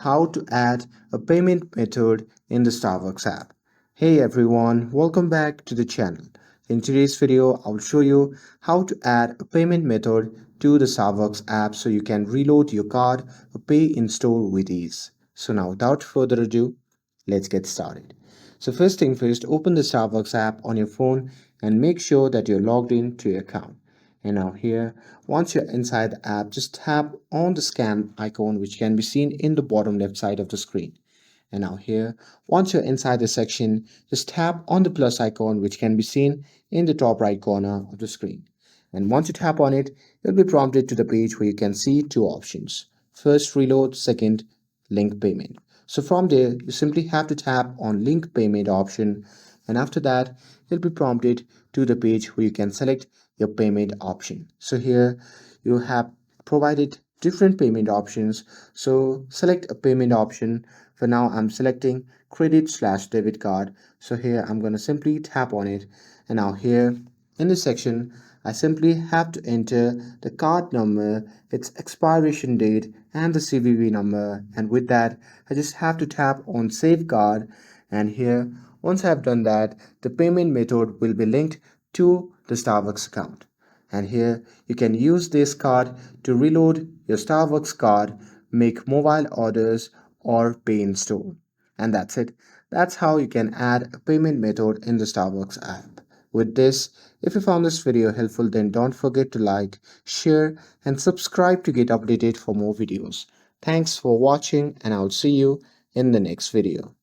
how to add a payment method in the Starbucks app. Hey everyone, welcome back to the channel. In today's video, I'll show you how to add a payment method to the Starbucks app so you can reload your card or pay in store with ease. So now without further ado, let's get started. So first thing first, open the Starbucks app on your phone and make sure that you're logged in to your account. And now here, once you're inside the app, just tap on the scan icon which can be seen in the bottom left side of the screen. And now here, once you're inside the section, just tap on the plus icon which can be seen in the top right corner of the screen. And once you tap on it, you'll be prompted to the page where you can see two options. First, reload, second, link payment. So from there, you simply have to tap on link payment option, and after that, you'll be prompted to the page where you can select your payment option. So here you have provided different payment options. So select a payment option. For now, I'm selecting credit/debit card. So here I'm going to simply tap on it. And now here in this section, I simply have to enter the card number, its expiration date, and the CVV number. And with that, I just have to tap on Save Card. And here, once I've done that, the payment method will be linked to the Starbucks account. And here, you can use this card to reload your Starbucks card, make mobile orders, or pay in store. And that's it. That's how you can add a payment method in the Starbucks app. With this, if you found this video helpful, then don't forget to like, share, and subscribe to get updated for more videos. Thanks for watching, and I'll see you in the next video.